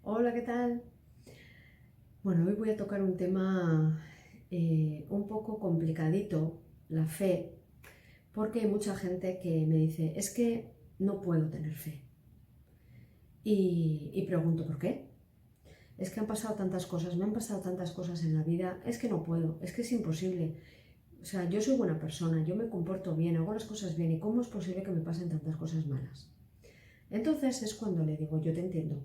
Hola, ¿qué tal? Bueno, hoy voy a tocar un tema un poco complicadito, la fe, porque hay mucha gente que me dice, es que no puedo tener fe. Y pregunto, ¿por qué? Es que han pasado tantas cosas, me han pasado tantas cosas en la vida, es que no puedo, es que es imposible. O sea, yo soy buena persona, yo me comporto bien, hago las cosas bien, ¿y cómo es posible que me pasen tantas cosas malas? Entonces es cuando le digo, yo te entiendo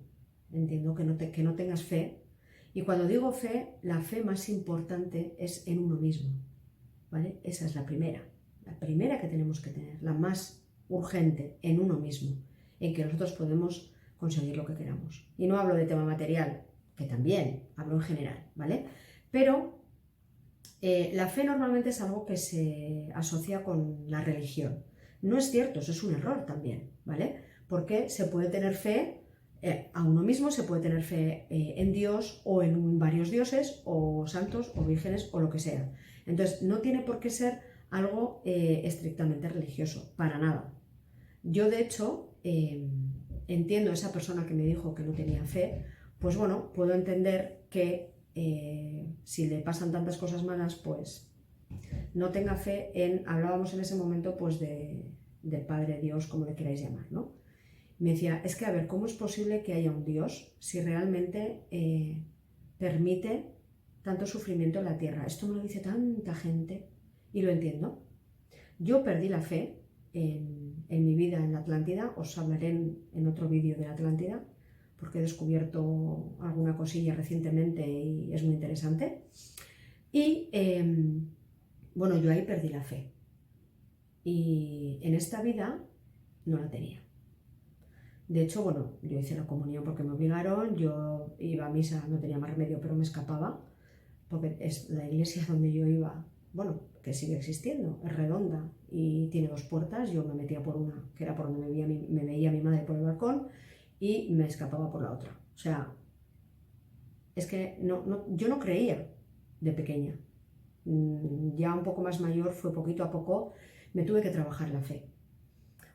que no tengas fe. Y cuando digo fe, la fe más importante es en uno mismo, ¿vale? Esa es la primera que tenemos que tener, la más urgente, en uno mismo, en que nosotros podemos conseguir lo que queramos. Y no hablo de tema material, que también, hablo en general, ¿vale? Pero la fe normalmente es algo que se asocia con la religión. No es cierto, eso es un error también, ¿vale? Porque se puede tener fe a uno mismo, se puede tener fe en Dios o en varios dioses o santos o vírgenes o lo que sea. Entonces, no tiene por qué ser algo estrictamente religioso, para nada. Yo, de hecho, entiendo a esa persona que me dijo que no tenía fe, pues bueno, puedo entender que si le pasan tantas cosas malas, pues no tenga fe en, hablábamos en ese momento pues del Padre Dios, como le queráis llamar, ¿no? Me decía, es que a ver, ¿cómo es posible que haya un Dios si realmente permite tanto sufrimiento en la tierra? Esto me lo dice tanta gente y lo entiendo. Yo perdí la fe en mi vida en la Atlántida, os hablaré en otro vídeo de la Atlántida, porque he descubierto alguna cosilla recientemente y es muy interesante. Y bueno, yo ahí perdí la fe. Y en esta vida no la tenía. De hecho, bueno, yo hice la comunión porque me obligaron, yo iba a misa, no tenía más remedio, pero me escapaba, porque es la iglesia donde yo iba, bueno, que sigue existiendo, es redonda y tiene dos puertas, yo me metía por una, que era por donde me veía mi madre por el balcón, y me escapaba por la otra. O sea, es que yo no creía de pequeña. Ya un poco más mayor fue poquito a poco, me tuve que trabajar la fe.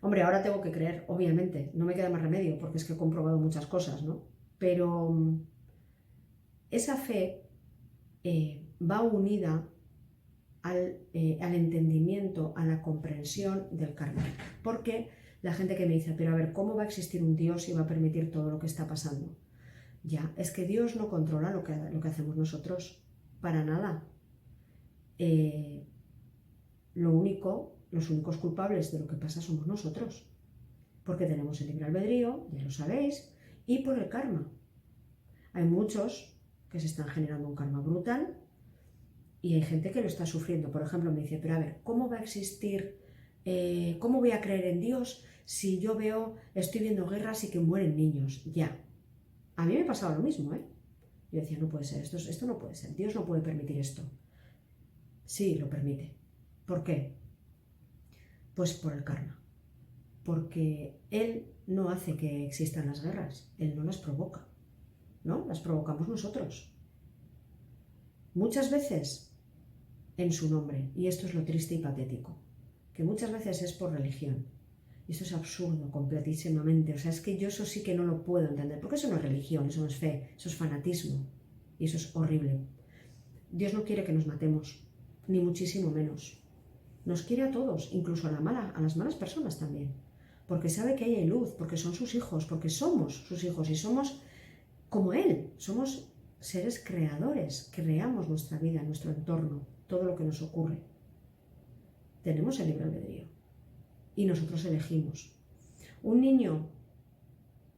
Hombre, ahora tengo que creer, obviamente, no me queda más remedio porque es que he comprobado muchas cosas, ¿no? Pero esa fe va unida al entendimiento, a la comprensión del karma. Porque la gente que me dice, pero a ver, ¿cómo va a existir un Dios y va a permitir todo lo que está pasando? Ya, es que Dios no controla lo que hacemos nosotros, para nada. Los únicos culpables de lo que pasa somos nosotros, porque tenemos el libre albedrío, ya lo sabéis, y por el karma. Hay muchos que se están generando un karma brutal y hay gente que lo está sufriendo. Por ejemplo, me dice, pero a ver, ¿cómo va a existir, cómo voy a creer en Dios si yo estoy viendo guerras y que mueren niños? Ya, a mí me pasaba lo mismo, ¿eh? Yo decía, no puede ser, esto no puede ser, Dios no puede permitir esto. Sí, lo permite. ¿Por qué? Pues por el karma. Porque Él no hace que existan las guerras, Él no las provoca, ¿no? Las provocamos nosotros. Muchas veces en su nombre, y esto es lo triste y patético, que muchas veces es por religión. Y esto es absurdo completísimamente, o sea, es que yo eso sí que no lo puedo entender, porque eso no es religión, eso no es fe, eso es fanatismo, y eso es horrible. Dios no quiere que nos matemos, ni muchísimo menos. Nos quiere a todos, incluso a las malas personas también, porque sabe que ahí hay luz, porque son sus hijos, porque somos sus hijos y somos como Él, somos seres creadores, creamos nuestra vida, nuestro entorno, todo lo que nos ocurre. Tenemos el libre albedrío y nosotros elegimos. Un niño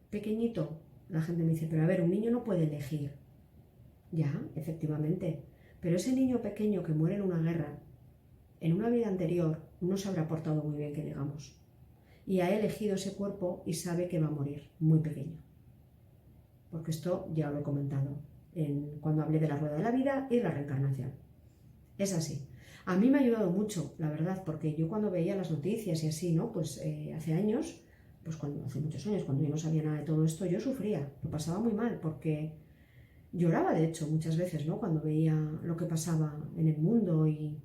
pequeñito, la gente me dice, pero a ver, un niño no puede elegir. Ya, efectivamente, pero ese niño pequeño que muere en una guerra, en una vida anterior, no se habrá portado muy bien, que digamos, y ha elegido ese cuerpo y sabe que va a morir muy pequeño. Porque esto ya lo he comentado cuando hablé de la rueda de la vida y de la reencarnación. Es así. A mí me ha ayudado mucho, la verdad, porque yo cuando veía las noticias y así, ¿no? Pues hace años, hace muchos años, cuando yo no sabía nada de todo esto, yo sufría, lo pasaba muy mal, porque lloraba, de hecho, muchas veces, ¿no? Cuando veía lo que pasaba en el mundo y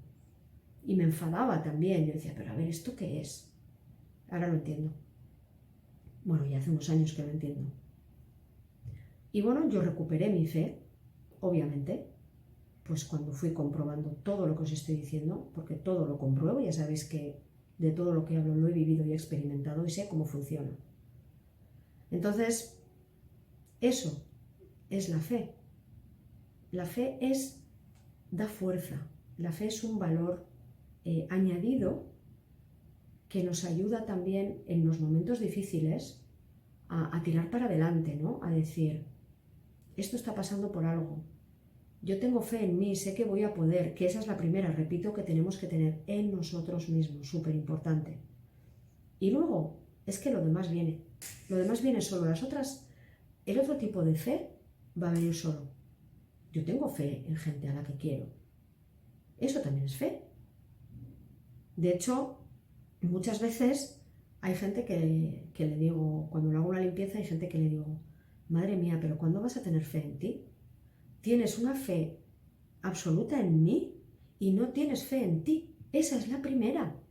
me enfadaba también. Yo decía, pero a ver, ¿esto qué es? Ahora lo entiendo. Bueno, ya hace unos años que lo entiendo. Y bueno, yo recuperé mi fe, obviamente, pues cuando fui comprobando todo lo que os estoy diciendo, porque todo lo compruebo, ya sabéis que de todo lo que hablo lo he vivido y he experimentado y sé cómo funciona. Entonces, eso es la fe. La fe da fuerza, la fe es un valor añadido que nos ayuda también en los momentos difíciles a tirar para adelante, ¿no? A decir, esto está pasando por algo. Yo tengo fe en mí, sé que voy a poder, que esa es la primera, repito, que tenemos que tener en nosotros mismos, súper importante. Y luego, es que lo demás viene. Lo demás viene solo. El otro tipo de fe va a venir solo. Yo tengo fe en gente a la que quiero. Eso también es fe. De hecho, muchas veces hay gente que le digo, cuando le hago una limpieza, hay gente que le digo, madre mía, pero ¿cuándo vas a tener fe en ti? Tienes una fe absoluta en mí y no tienes fe en ti. Esa es la primera.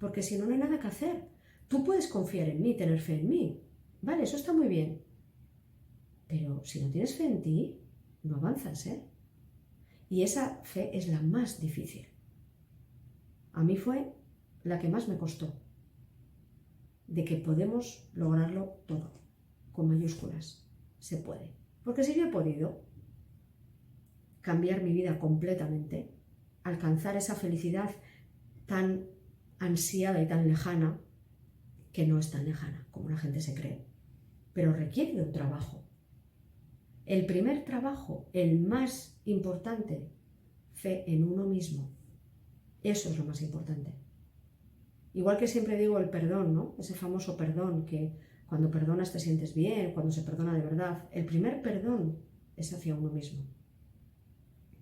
Porque si no, no hay nada que hacer. Tú puedes confiar en mí, tener fe en mí. Vale, eso está muy bien. Pero si no tienes fe en ti, no avanzas, ¿eh? Y esa fe es la más difícil. A mí fue la que más me costó. De que podemos lograrlo todo. Con mayúsculas. Se puede. Porque si yo he podido cambiar mi vida completamente, alcanzar esa felicidad tan ansiada y tan lejana, que no es tan lejana como la gente se cree, pero requiere de un trabajo. El primer trabajo, el más importante, fe en uno mismo. Eso es lo más importante. Igual que siempre digo el perdón, ¿no? Ese famoso perdón, que cuando perdonas te sientes bien, cuando se perdona de verdad. El primer perdón es hacia uno mismo.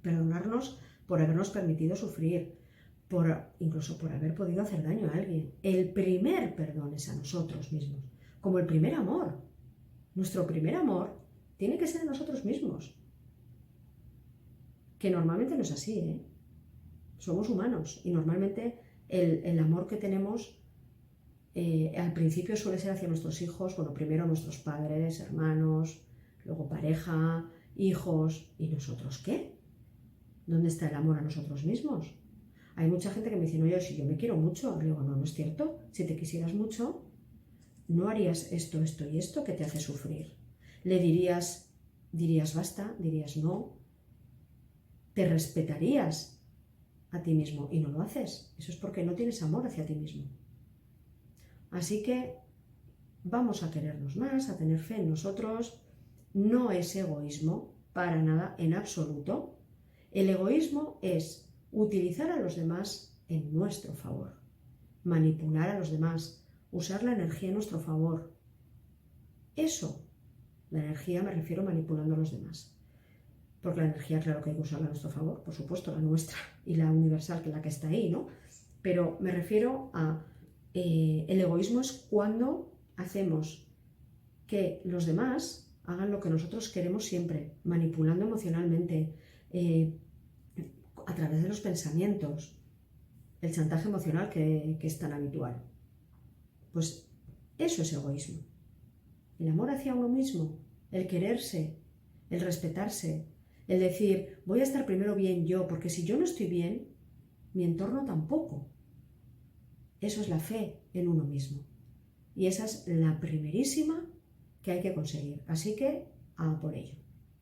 Perdonarnos por habernos permitido sufrir, incluso por haber podido hacer daño a alguien. El primer perdón es a nosotros mismos, como el primer amor. Nuestro primer amor tiene que ser a nosotros mismos. Que normalmente no es así, ¿eh? Somos humanos y normalmente el amor que tenemos al principio suele ser hacia nuestros hijos, bueno, primero nuestros padres, hermanos, luego pareja, hijos, ¿y nosotros qué? ¿Dónde está el amor a nosotros mismos? Hay mucha gente que me dice, no, yo si yo me quiero mucho, le digo, no, no es cierto. Si te quisieras mucho, no harías esto, esto y esto que te hace sufrir. Le dirías basta, dirías no, te respetarías a ti mismo y no lo haces. Eso es porque no tienes amor hacia ti mismo. Así que vamos a querernos más, a tener fe en nosotros. No es egoísmo, para nada, en absoluto. El egoísmo es utilizar a los demás en nuestro favor, manipular a los demás, usar la energía en nuestro favor. Eso, la energía me refiero manipulando a los demás. Porque la energía, claro que hay que usarla a nuestro favor, por supuesto, la nuestra y la universal, que es la que está ahí, ¿no? Pero me refiero a el egoísmo es cuando hacemos que los demás hagan lo que nosotros queremos siempre, manipulando emocionalmente, a través de los pensamientos, el chantaje emocional que es tan habitual. Pues eso es egoísmo. El amor hacia uno mismo, el quererse, el respetarse, el decir, voy a estar primero bien yo, porque si yo no estoy bien, mi entorno tampoco. Eso es la fe en uno mismo. Y esa es la primerísima que hay que conseguir. Así que, a por ello.